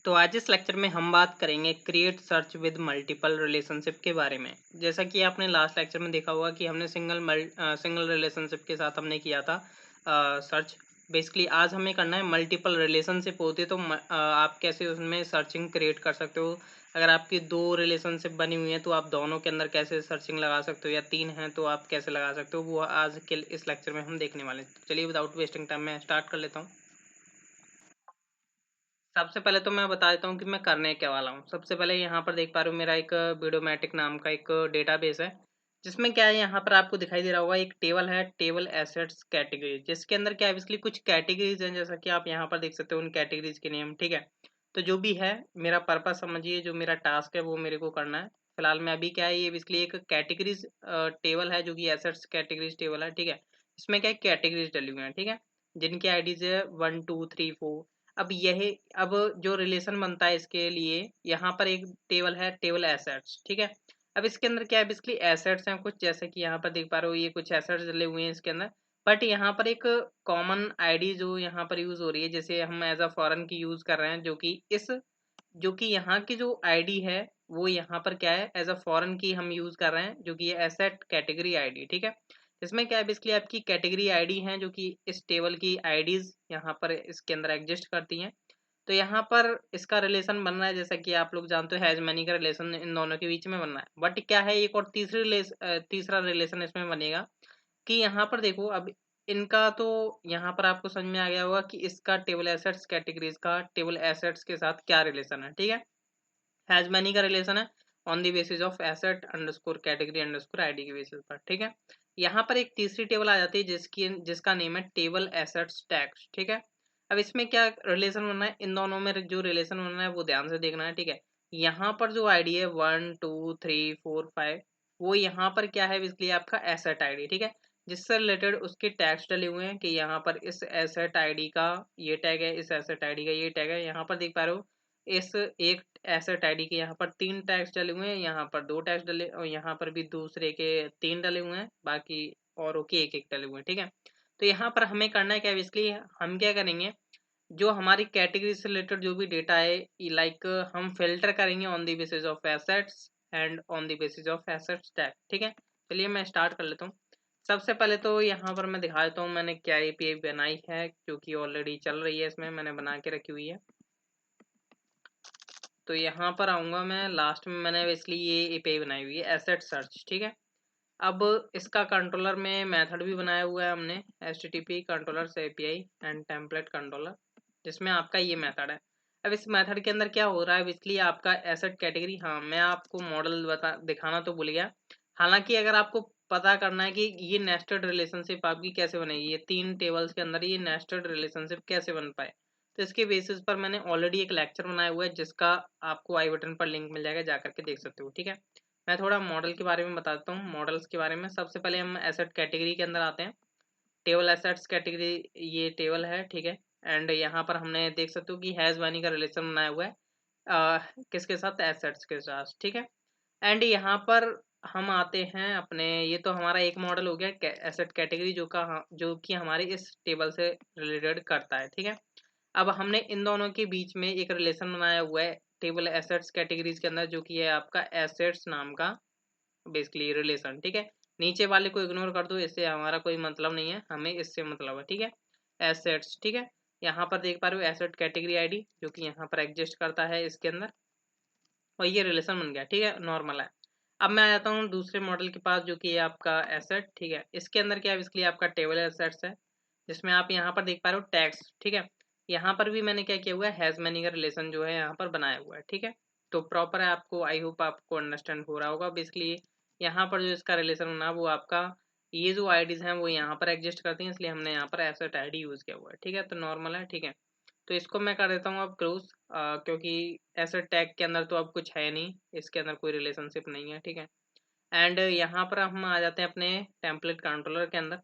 तो आज इस लेक्चर में हम बात करेंगे create search with multiple relationship के बारे में। जैसा कि आपने लास्ट लेक्चर में देखा होगा कि हमने सिंगल रिलेशनशिप के साथ हमने किया था सर्च। बेसिकली आज हमें करना है मल्टीपल रिलेशनशिप होती है तो आप कैसे उसमें सर्चिंग क्रिएट कर सकते हो। अगर आपकी 2 रिलेशनशिप बनी हुई है तो आप दोनों के अंदर कैसे सर्चिंग लगा सकते हो, या 3 हैं तो आप कैसे लगा सकते हो, वो आज के इस लेक्चर में हम देखने वाले हैं। तो चलिए विदाउट वेस्टिंग टाइम मैं स्टार्ट कर लेता हूँ। सबसे पहले तो मैं बता देता हूँ कि मैं करने क्या वाला हूँ। सबसे पहले यहाँ पर देख पा रहे हो मेरा एक वीडियोमेटिक नाम का एक डेटाबेस है, जिसमें क्या है यहाँ पर आपको दिखाई दे रहा होगा एक टेबल है, टेबल एसेट्स कैटेगरी, जिसके अंदर क्या है इसलिए कुछ कैटेगरीज हैं, जैसा कि आप यहाँ पर देख सकते हो उन कैटेगरीज के नेम। ठीक है, तो जो भी है मेरा पर्पस समझिए, जो मेरा टास्क है वो मेरे को करना है। फिलहाल मैं अभी क्या है ये इसलिए एक कैटेगरीज टेबल है जो कि एसेट्स कैटेगरीज टेबल है। ठीक है, इसमें क्या है कैटेगरीज डली हुई है। ठीक है, जिनकी आईडीज है 1 2 3 4। अब जो रिलेशन बनता है इसके लिए यहाँ पर एक टेबल है, टेबल एसेट्स। ठीक है, अब इसके अंदर क्या है बेसिकली एसेट्स हैं कुछ, जैसे कि यहाँ पर देख पा रहे हो ये कुछ एसेट्स डले हुए हैं इसके अंदर। बट यहाँ पर एक कॉमन आईडी जो यहाँ पर यूज हो रही है, जैसे हम एज अ फॉरेन की यूज कर रहे हैं, जो कि यहाँ की जो आईडी है वो यहाँ पर क्या है एज अ फॉरेन की हम यूज कर रहे हैं, जो कि ये एसेट कैटेगरी आईडी। ठीक है, इसमें क्या है बेसिकली आपकी कैटेगरी आईडी है जो कि इस टेबल की आईडीज यहाँ पर इसके अंदर एग्जिस्ट करती हैं। तो यहाँ पर इसका रिलेशन बन रहा है, जैसा कि आप लोग जानते हो हैज मैनी का रिलेशन इन दोनों के बीच में बनना है। बट क्या है एक और तीसरा रिलेशन इसमें बनेगा कि यहाँ पर देखो अब इनका तो यहाँ पर आपको समझ में आ गया होगा कि इसका टेबल एसेट्स कैटेगरीज का टेबल एसेट्स के साथ क्या रिलेशन है। ठीक है, हैज मैनी का रिलेशन है on the basis of asset underscore category underscore ID के बेसिस पर। ठीक है, यहाँ पर एक तीसरी टेबल आ जाती है जिसका नेम है टेबल एसेट्स टैक्स। ठीक है, अब इसमें क्या रिलेशन बनना है, इन दोनों में जो रिलेशन बनना है वो ध्यान से देखना है। ठीक है, यहाँ पर जो आईडी है 1 2 3 4 5, वो यहाँ पर क्या है इसलिए आपका एसेट आईडी। ठीक है, जिससे रिलेटेड उसके टैग्स डले हुए हैं कि यहाँ पर इस एसेट आईडी का ये टैग है, इस एसेट आईडी का ये टैग है। यहाँ पर देख पा रहे हो इस एक एसेट आईडी के यहाँ पर 3 टैग्स डले हुए हैं, यहाँ पर 2 टैग्स डले और यहाँ पर भी दूसरे के 3 डले हुए हैं, बाकी औरों के एक एक डले हुए हैं। ठीक है, तो यहाँ पर हमें करना है क्या, इसलिए हम क्या करेंगे जो हमारी कैटेगरी से रिलेटेड जो भी डेटा है लाइक हम फिल्टर करेंगे on the basis of assets and on the basis of assets tag. ठीक है, चलिए मैं स्टार्ट कर लेता हूँ। सबसे पहले तो यहाँ पर मैं दिखा देता हूँ मैंने क्या एपीआई बनाई है, क्योंकि ऑलरेडी चल रही है, इसमें मैंने बना के रखी हुई है। तो यहाँ पर आऊँगा मैं, लास्ट में मैंने इसलिए ये एपीआई बनाई हुई है एसेट सर्च। ठीक है, अब इसका कंट्रोलर में मेथड भी बनाया हुआ है हमने, HTTP कंट्रोलर से एपीआई एंड टेम्पलेट कंट्रोलर, जिसमें आपका ये मेथड है। अब इस मेथड के अंदर क्या हो रहा है इसलिए आपका एसेट कैटेगरी, हाँ मैं आपको मॉडल दिखाना तो भूल गया। हालांकि अगर आपको पता करना है कि ये नेस्टेड रिलेशनशिप आपकी कैसे बनेगी, ये 3 टेबल्स के अंदर ये नेस्टेड रिलेशनशिप कैसे बन पाए, तो इसके बेसिस पर मैंने ऑलरेडी एक लेक्चर बनाया हुआ है, जिसका आपको आई बटन पर लिंक मिल जाएगा, जा करके देख सकते हो। ठीक है, मैं थोड़ा मॉडल के बारे में बताता हूँ, मॉडल्स के बारे में। सबसे पहले हम एसेट कैटेगरी के अंदर आते हैं, टेबल एसेट्स कैटेगरी ये टेबल है। ठीक है, एंड यहाँ पर हमने देख सकते हो कि हैज़ वानी का रिलेशन बनाया हुआ है किसके साथ, एसेट्स के साथ। ठीक है, एंड यहाँ पर हम आते हैं अपने, ये तो हमारा एक मॉडल हो गया एसेट कैटेगरी जो कि हमारे इस टेबल से रिलेटेड करता है। ठीक है, अब हमने इन दोनों के बीच में एक रिलेशन बनाया हुआ है टेबल एसेट्स कैटेगरीज के अंदर, जो कि है आपका एसेट्स नाम का बेसिकली रिलेशन। ठीक है, नीचे वाले को इग्नोर कर दो, इससे हमारा कोई मतलब नहीं है, हमें इससे मतलब है। ठीक है, एसेट्स। ठीक है, यहाँ पर देख पा रहे हो एसेट कैटेगरी आईडी जो कि यहाँ पर एग्जिस्ट करता है इसके अंदर, और ये रिलेशन बन गया। ठीक है, नॉर्मल है। अब मैं आ जाता हूँ दूसरे मॉडल के पास, जो कि है आपका एसेट। ठीक है, इसके अंदर क्या है बेसिकली आपका टेबल एसेट्स है, जिसमें आप यहाँ पर देख पा रहे हो टैक्स। ठीक है, यहाँ पर भी मैंने क्या किया हुआ है, हैज मैनी का रिलेशन जो है यहाँ पर बनाया हुआ है। ठीक है, तो प्रॉपर है, आपको आई होप आपको अंडरस्टैंड हो रहा होगा। बेसिकली यहाँ पर जो इसका रिलेशन बना वो आपका ये जो आईडीज हैं वो यहाँ पर एग्जिस्ट करती हैं, इसलिए हमने यहाँ पर एसेट आईडी यूज किया हुआ है। ठीक है, तो नॉर्मल है। ठीक है, तो इसको मैं कर देता हूँ अब क्लोज, क्योंकि एसेट टैग के अंदर तो अब कुछ है नहीं, इसके अंदर कोई रिलेशनशिप नहीं है। ठीक है, एंड यहाँ पर हम आ जाते हैं अपने टेम्पलेट कंट्रोलर के अंदर।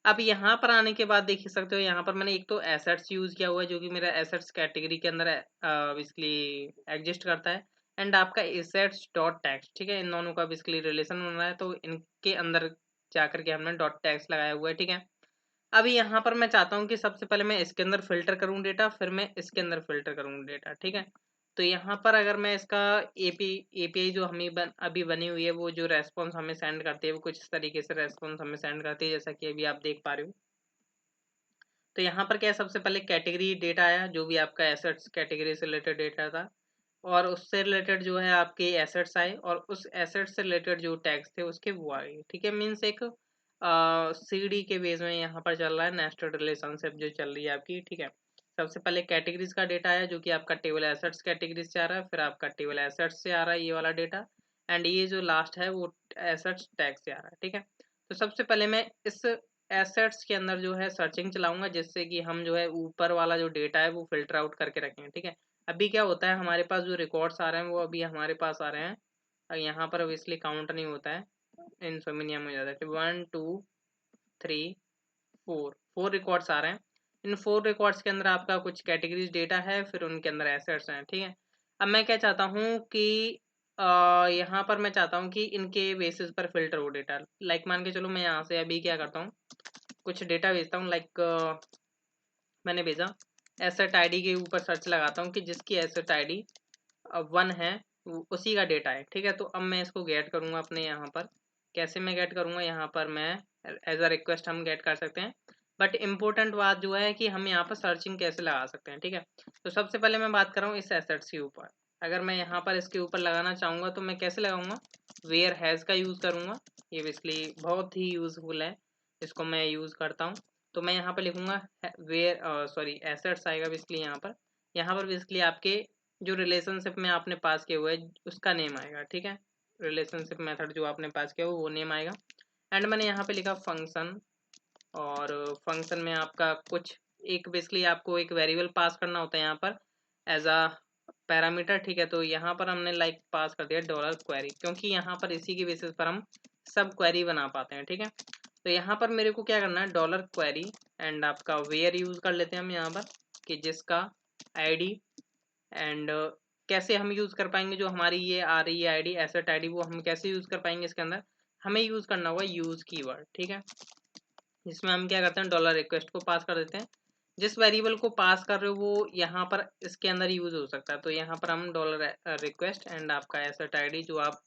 अब यहाँ पर आने के बाद देख सकते हो यहाँ पर मैंने एक तो एसेट्स यूज किया हुआ है, जो कि मेरा एसेट्स कैटेगरी के अंदर बेसिकली एग्जिस्ट करता है, एंड आपका एसेट्स डॉट टैक्स। ठीक है, इन दोनों का बेसिकली रिलेशन बन रहा है, तो इनके अंदर जाकर के हमने डॉट टैक्स लगाया हुआ है। ठीक है, अभी यहाँ पर मैं चाहता हूँ कि सबसे पहले मैं इसके अंदर फिल्टर करूँ डेटा, फिर मैं इसके अंदर फिल्टर करूँ डेटा। ठीक है, तो यहाँ पर अगर मैं इसका एपीआई जो हमें अभी बनी हुई है, वो जो रेस्पॉन्स हमें सेंड करती है वो कुछ इस तरीके से रेस्पॉन्स हमें सेंड करती है, जैसा कि अभी आप देख पा रहे हो। तो यहाँ पर क्या है, सबसे पहले कैटेगरी डेटा आया, जो भी आपका एसेट्स कैटेगरी से रिलेटेड डेटा था, और उससे रिलेटेड जो है आपके एसेट्स आए, और उस एसेट्स से रिलेटेड जो टैक्स थे उसके वो आए। ठीक है, मीन्स एक सीडी के बेस में यहाँ पर चल रहा है, नेस्टेड रिलेशनशिप जो चल रही है आपकी। ठीक है, सबसे पहले कैटेगरीज का डेटा आया, जो कि आपका टेबल एसेट्स कैटेगरीज से आ रहा है, फिर आपका टेबल एसेट्स से आ रहा है ये वाला डेटा, एंड ये जो लास्ट है वो एसेट्स टैक्स से आ रहा है। ठीक है, तो सबसे पहले मैं इस एसेट्स के अंदर जो है सर्चिंग चलाऊंगा, जिससे कि हम जो है ऊपर वाला जो डेटा है वो फिल्टर आउट करके रखेंगे। ठीक है, अभी क्या होता है, हमारे पास जो रिकॉर्ड्स आ रहे हैं वो अभी हमारे पास आ रहे हैं, यहाँ पर ऑब्वियसली काउंट नहीं होता है, इनसोमिनियम हो जाता है। 1 2 3 4 रिकॉर्ड्स आ रहे हैं। इन 4 रिकॉर्ड्स के अंदर आपका कुछ कैटेगरीज डेटा है, फिर उनके अंदर एसेट्स हैं। ठीक है, अब मैं क्या चाहता हूँ कि यहाँ पर मैं चाहता हूँ कि इनके बेसिस पर फिल्टर हो डेटा। लाइक मान के चलो मैं यहाँ से अभी क्या करता हूँ, कुछ डेटा भेजता हूँ। लाइक मैंने भेजा एसेट आईडी के ऊपर सर्च लगाता हूँ कि जिसकी एसेट आईडी 1 है उसी का डेटा है। ठीक है, तो अब मैं इसको गेट करूँगा अपने यहाँ पर। कैसे मैं गेट करूँगा, यहाँ पर मैं एज अ रिक्वेस्ट हम गेट कर सकते हैं, बट इम्पोर्टेंट बात जो है कि हम यहाँ पर सर्चिंग कैसे लगा सकते हैं। ठीक है, तो सबसे पहले मैं बात कर रहा हूँ इस एसेट्स के ऊपर। अगर मैं यहाँ पर इसके ऊपर लगाना चाहूँगा तो मैं कैसे लगाऊंगा, वेयर हैज़ का यूज़ करूँगा। ये बेसिकली बहुत ही यूज़फुल है, इसको मैं यूज़ करता हूँ। तो मैं यहाँ पर लिखूंगा वेयर सॉरी एसेट्स आएगा बेसिकली यहाँ पर बेसिकली आपके जो रिलेशनशिप में आपने पास किया हुआ है उसका नेम आएगा। ठीक है, रिलेशनशिप मेथड जो आपने पास किया हुआ वो नेम आएगा, एंड मैंने यहाँ पे लिखा फंक्शन, और फंक्शन में आपका कुछ एक बेसिकली आपको एक वेरिएबल पास करना होता है यहाँ पर एज अ पैरामीटर। ठीक है, तो यहाँ पर हमने लाइक पास कर दिया डॉलर क्वेरी, क्योंकि यहाँ पर इसी की बेसिस पर हम सब क्वेरी बना पाते हैं। ठीक है, तो यहाँ पर मेरे को क्या करना है, डॉलर क्वेरी एंड आपका वेयर यूज़ कर लेते हैं हम यहाँ पर, कि जिसका आईडी एंड कैसे हम यूज़ कर पाएंगे जो हमारी ये आ रही है आईडी एसेट आईडी, वो हम कैसे यूज़ कर पाएंगे इसके अंदर, हमें यूज़ करना होगा यूज़ कीवर्ड। ठीक है, जिसमें हम क्या करते हैं, डॉलर रिक्वेस्ट को पास कर देते हैं। जिस वेरिएबल को पास कर रहे हो वो यहाँ पर इसके अंदर यूज़ हो सकता है, तो यहाँ पर हम डॉलर रिक्वेस्ट एंड आपका एसेट आईडी जो आप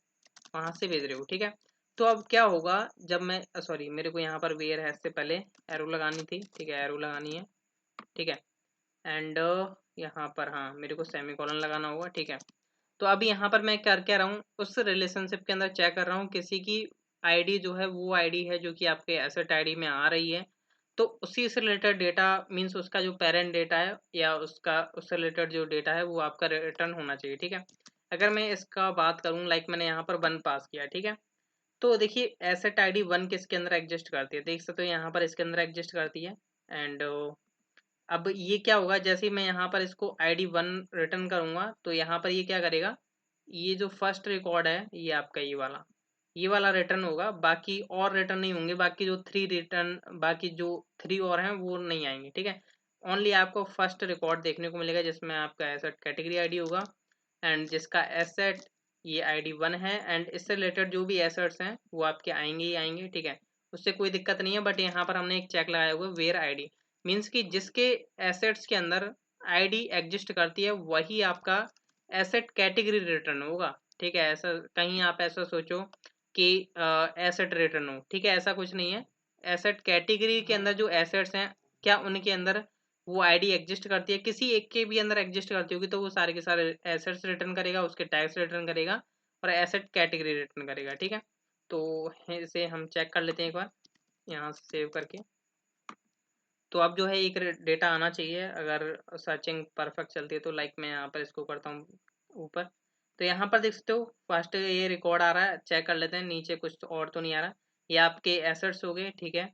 वहाँ से भेज रहे हो। ठीक है, तो अब क्या होगा, जब मैं सॉरी मेरे को यहाँ पर वेयर हैज से पहले एरो लगानी थी। ठीक है, एरो लगानी है। ठीक है, एंड यहाँ पर हाँ मेरे को सेमीकोलन लगाना होगा। ठीक है, तो अभी यहाँ पर मैं कर क्या रहा हूँ, उस रिलेशनशिप के अंदर चेक कर रहा हूँ किसी की आईडी जो है वो आईडी है जो कि आपके एसेट आईडी में आ रही है, तो उसी से रिलेटेड डेटा मीन्स उसका जो पेरेंट डेटा है या उसका उससे रिलेटेड जो डेटा है वो आपका रिटर्न होना चाहिए। ठीक है, अगर मैं इसका बात करूँ, लाइक मैंने यहाँ पर 1 पास किया। ठीक है, तो देखिए एसेट आईडी 1 किसके अंदर एग्जिस्ट करती है, देख सकते हो यहाँ पर इसके अंदर एग्जिस्ट करती है। एंड अब ये क्या होगा, जैसे ही मैं यहाँ पर इसको ID1 रिटर्न करूँगा तो यहाँ पर ये क्या करेगा, ये जो फर्स्ट रिकॉर्ड है ये आपका ये वाला रिटर्न होगा, बाकी और रिटर्न नहीं होंगे, बाकी जो 3 रिटर्न बाकी जो 3 और हैं वो नहीं आएंगे। ठीक है, ओनली आपको फर्स्ट रिकॉर्ड देखने को मिलेगा जिसमें आपका एसेट कैटेगरी आईडी होगा, एंड जिसका एसेट ये ID1 है, एंड इससे रिलेटेड जो भी एसेट्स हैं वो आपके आएंगे ही आएंगे। ठीक है, उससे कोई दिक्कत नहीं है, बट यहाँ पर हमने एक चेक लगाया हुआ है वेयर आईडी, मीन्स कि जिसके एसेट्स के अंदर आईडी एग्जिस्ट करती है वही आपका एसेट कैटेगरी रिटर्न होगा। ठीक है, ऐसा कहीं आप ऐसा सोचो कि एसेट रिटर्न हो, ठीक है, ऐसा कुछ नहीं है। एसेट कैटेगरी के अंदर जो एसेट्स हैं क्या उनके अंदर वो आईडी एग्जिस्ट करती है, किसी एक के भी अंदर एग्जिस्ट करती होगी तो वो सारे के सारे एसेट्स रिटर्न करेगा, उसके टैक्स रिटर्न करेगा और एसेट कैटेगरी रिटर्न करेगा। ठीक है, तो इसे हम चेक कर लेते हैं एक बार यहाँ से सेव करके। तो अब जो है एक डेटा आना चाहिए अगर सर्चिंग परफेक्ट चलती है तो, लाइक मैं यहाँ पर इसको करता हूँ ऊपर, तो यहाँ पर देख सकते हो फर्स्ट ये रिकॉर्ड आ रहा है, चेक कर लेते हैं नीचे कुछ और तो नहीं आ रहा। ये आपके एसेट्स हो गए। ठीक है,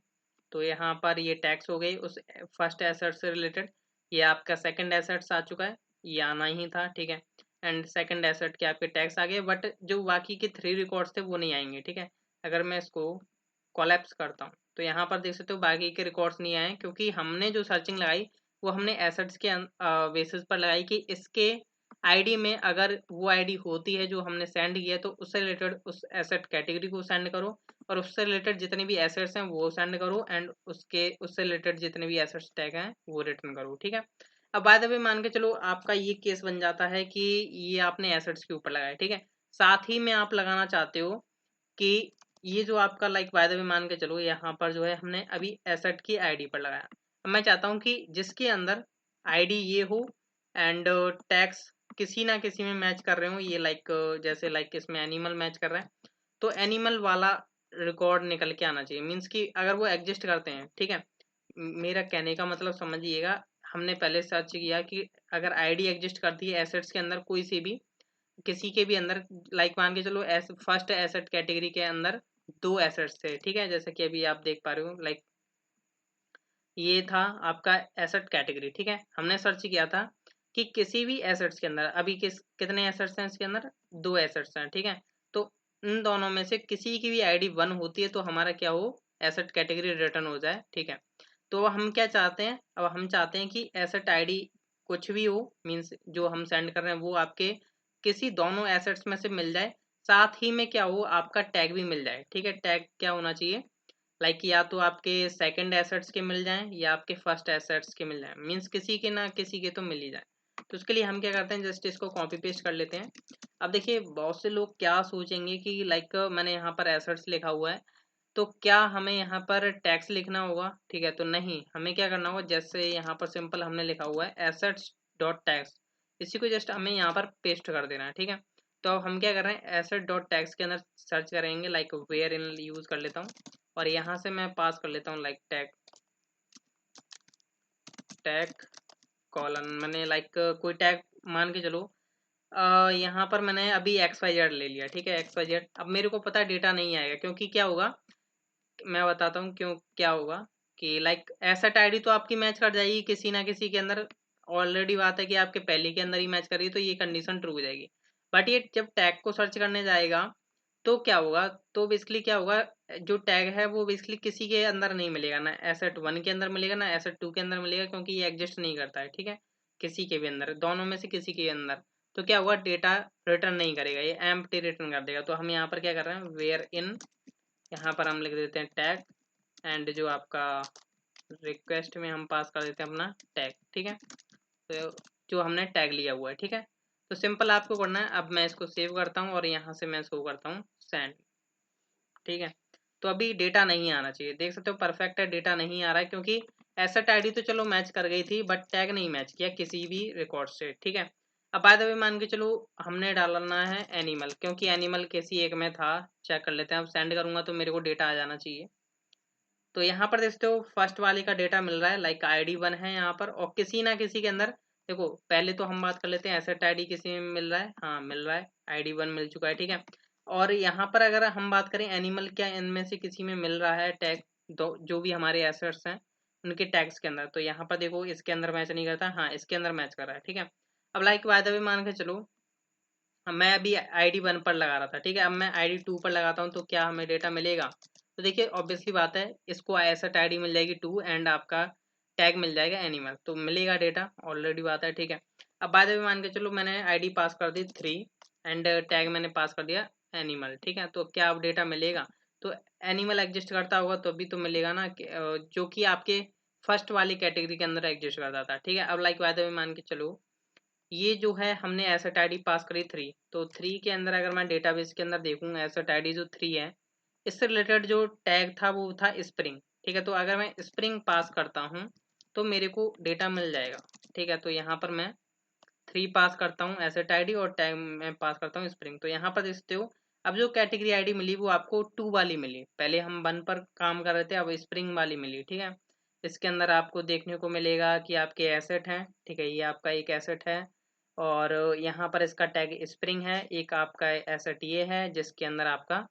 तो यहाँ पर ये टैक्स हो गई उस फर्स्ट एसेट से रिलेटेड, ये आपका सेकंड एसेट्स आ चुका है, ये आना ही था। ठीक है, एंड सेकंड एसेट के आपके टैक्स आ गए, बट जो बाकी के 3 रिकॉर्ड्स थे वो नहीं आएंगे। ठीक है, अगर मैं इसको कोलैप्स करता हूँ तो यहाँ पर देख सकते हो बाकी के रिकॉर्ड्स नहीं आए, क्योंकि हमने जो सर्चिंग लगाई वो हमने एसेट्स के बेसिस पर लगाई कि इसके आईडी में अगर वो आईडी होती है जो हमने सेंड किया तो उससे रिलेटेड उस एसेट कैटेगरी को सेंड करो, और उससे रिलेटेड जितने भी एसेट्स हैं वो सेंड करो, एंड उससे रिलेटेड जितने भी एसेट्स टैग हैं वो रिटर्न करो। ठीक है, अब बाय द वे मान के चलो आपका ये केस बन जाता है कि ये आपने एसेट्स के ऊपर लगाया, ठीक है। साथ ही में आप लगाना चाहते हो कि ये जो आपका लाइक बाय द वे मान के चलो यहाँ पर जो है हमने अभी एसेट की आईडी पर लगाया। अब मैं चाहता हूँ कि जिसके अंदर आईडी ये हो एंड टैक्स किसी ना किसी में मैच कर रहे हो, ये लाइक जैसे लाइक इसमें एनिमल मैच कर रहा है तो एनिमल वाला रिकॉर्ड निकल के आना चाहिए। मीन्स कि अगर वो एग्जिस्ट करते हैं, ठीक है। मेरा कहने का मतलब समझिएगा, हमने पहले सर्च किया कि अगर आईडी एग्जिस्ट करती है एसेट्स के अंदर कोई सी भी, किसी के भी अंदर, लाइक मान के चलो फर्स्ट एसेट कैटेगरी के अंदर दो एसेट्स थे, ठीक है। जैसे कि अभी आप देख पा रहे हो लाइक ये था आपका एसेट कैटेगरी, ठीक है। हमने सर्च किया था कि किसी भी एसेट्स के अंदर अभी कितने एसेट्स हैं इसके अंदर, दो एसेट्स हैं, ठीक है। तो इन दोनों में से किसी की भी आईडी 1 होती है तो हमारा क्या हो, एसेट कैटेगरी रिटर्न हो जाए, ठीक है। तो हम क्या चाहते हैं, अब हम चाहते हैं कि एसेट आईडी कुछ भी हो, मीन्स जो हम सेंड कर रहे हैं वो आपके किसी दोनों एसेट्स में से मिल जाए। साथ ही में क्या हो, आपका टैग भी मिल जाए, ठीक है। टैग क्या होना चाहिए, लाइक या तो आपके सेकंड एसेट्स के मिल जाएं या आपके फर्स्ट एसेट्स के मिल जाएं, मीन्स किसी के ना किसी के तो मिल ही जाए। तो उसके लिए हम क्या करते हैं, जस्ट इसको कॉपी पेस्ट कर लेते हैं। अब देखिए बहुत से लोग क्या सोचेंगे कि लाइक मैंने यहाँ पर एसेट्स लिखा हुआ है तो क्या हमें यहाँ पर टैक्स लिखना होगा, ठीक है। तो नहीं, हमें क्या करना होगा, जैसे यहाँ पर सिंपल हमने लिखा हुआ है एसेट्स डॉट टैक्स, इसी को जस्ट हमें यहाँ पर पेस्ट कर देना है, ठीक है। तो अब हम क्या कर रहे हैं, एसेट डॉट टैक्स के अंदर सर्च करेंगे, लाइक वेयर इन यूज कर लेता हूँ और यहाँ से मैं पास कर लेता हूँ लाइक टैग टैग कॉलन, मैंने लाइक कोई टैग मान के चलो यहाँ पर मैंने अभी एक्स वाई जेड ले लिया, ठीक है। एक्स वाई जेड, अब मेरे को पता है डेटा नहीं आएगा, क्योंकि क्या होगा मैं बताता हूँ क्यों क्या होगा कि लाइक एसेट आईडी तो आपकी मैच कर जाएगी किसी ना किसी के अंदर, ऑलरेडी बात है कि आपके पहले के अंदर ही मैच कर रही है तो ये कंडीशन ट्रू हो जाएगी। बट ये जब टैग को सर्च करने जाएगा तो क्या होगा, तो बेसिकली क्या होगा, जो टैग है वो बेसिकली किसी के अंदर नहीं मिलेगा, ना एसेट 1 के अंदर मिलेगा ना एसेट 2 के अंदर मिलेगा, क्योंकि ये एग्जिस्ट नहीं करता है, ठीक है। किसी के भी अंदर, दोनों में से किसी के अंदर, तो क्या हुआ, डेटा रिटर्न नहीं करेगा, ये एम्प्टी रिटर्न कर देगा। तो हम यहाँ पर क्या कर रहे हैं, वेयर इन, यहाँ पर हम लिख देते हैं टैग एंड जो आपका रिक्वेस्ट में हम पास कर देते हैं अपना टैग, ठीक है। तो जो हमने टैग लिया हुआ है, ठीक है। तो सिंपल आपको करना है, अब मैं इसको सेव करता हूँ और यहाँ से मैं शो करता हूँ सेंड, ठीक है। तो अभी डेटा नहीं आना चाहिए, देख सकते हो परफेक्ट है, डेटा नहीं आ रहा है क्योंकि एसेट आईडी तो चलो मैच कर गई थी बट टैग नहीं मैच किया किसी भी रिकॉर्ड से, ठीक है। अब बाय द वे मान के चलो हमने डालना है एनिमल, क्योंकि एनिमल किसी एक में था, चेक कर लेते हैं। अब सेंड करूंगा तो मेरे को डेटा आ जाना चाहिए। तो यहाँ पर देखते हो फर्स्ट वाले का डेटा मिल रहा है, लाइक आईडी 1 है यहाँ पर, और किसी ना किसी के अंदर देखो, पहले तो हम बात कर लेते हैं एसेट आईडी किसी में मिल रहा है, हाँ मिल रहा है, आईडी 1 मिल चुका है, ठीक है। और यहाँ पर अगर हम बात करें एनिमल, क्या इनमें से किसी में मिल रहा है टैग, जो भी हमारे एसेट्स हैं उनके टैग्स के अंदर, तो यहाँ पर देखो इसके अंदर मैच नहीं करता, हाँ इसके अंदर मैच कर रहा है, ठीक है। अब लाइक बाय द वे मान के चलो मैं अभी आईडी 1 पर लगा रहा था, ठीक है। अब मैं आईडी 2 पर लगाता हूँ तो क्या हमें डेटा मिलेगा, तो देखिए ऑब्वियसली बात है, इसको एसेट आईडी मिल जाएगी 2 एंड आपका टैग मिल जाएगा एनिमल, तो मिलेगा डेटा, ऑलरेडी बात है, ठीक है। अब बाय द वे मान के चलो मैंने आईडी पास कर दी 3 एंड टैग मैंने पास कर दिया एनिमल, ठीक है। तो क्या अब डेटा मिलेगा, तो एनिमल एग्जिस्ट करता होगा तो अभी तो मिलेगा ना जो कि आपके फर्स्ट वाली कैटेगरी के अंदर एग्जिस्ट करता था, ठीक है। अब लाइक बाय द वे मान के चलो ये जो है हमने एसेट आईडी पास करी 3, तो 3 के अंदर अगर मैं डेटाबेस के अंदर देखूँ एसेट आईडी जो 3 है, इससे रिलेटेड जो टैग था वो था स्प्रिंग, ठीक है। तो अगर मैं स्प्रिंग पास करता हूँ तो मेरे को डेटा मिल जाएगा, ठीक है। तो यहाँ पर मैं 3 पास करता हूँ एसेट आईडी और टैग में पास करता हूँ स्प्रिंग, तो यहाँ पर देखते हो अब जो कैटेगरी आईडी मिली वो आपको 2 वाली मिली, पहले हम 1 पर काम कर रहे थे, अब स्प्रिंग वाली मिली, ठीक है। इसके अंदर आपको देखने को मिलेगा कि आपके एसेट हैं, ठीक है, ये आपका एक एसेट है और यहाँ पर इसका टैग स्प्रिंग है, एक आपका एसेट ये है जिसके अंदर आपका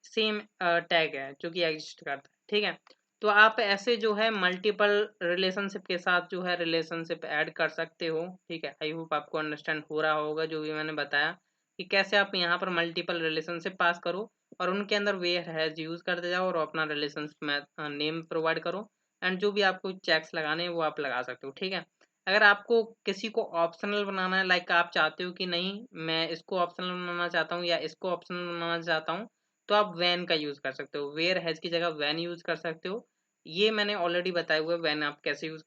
सेम टैग है जो कि एग्जिस्ट करता है, ठीक है। तो आप ऐसे जो है मल्टीपल रिलेशनशिप के साथ जो है रिलेशनशिप ऐड कर सकते हो, ठीक है। आई होप आपको अंडरस्टैंड हो रहा होगा जो भी मैंने बताया कि कैसे आप यहाँ पर मल्टीपल रिलेशनशिप पास करो और उनके अंदर वेयर हैज यूज करते जाओ और अपना रिलेशनशिप में नेम प्रोवाइड करो एंड जो भी आपको चेक्स लगाने हैं वो आप लगा सकते हो, ठीक है। अगर आपको किसी को ऑप्शनल बनाना है, लाइक आप चाहते हो कि नहीं मैं इसको ऑप्शनल बनाना चाहता हूँ या इसको ऑप्शनल बनाना चाहता हूँ, तो आप वैन का यूज कर सकते हो, वेयर हैज की जगह वैन यूज कर सकते हो ये मैंने ऑलरेडी बताया हुआ है वैन आप कैसे यूज़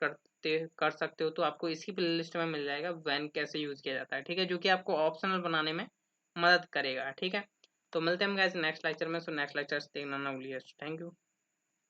कर सकते हो, तो आपको इसी प्लेलिस्ट में मिल जाएगा वैन कैसे यूज़ किया जाता है, ठीक है, जो कि आपको ऑप्शनल बनाने में मदद करेगा, ठीक है। तो मिलते हैं हम गाइस नेक्स्ट लेक्चर में। सो नेक्स्ट लेक्चर देखना ना भूलिए। Thank you.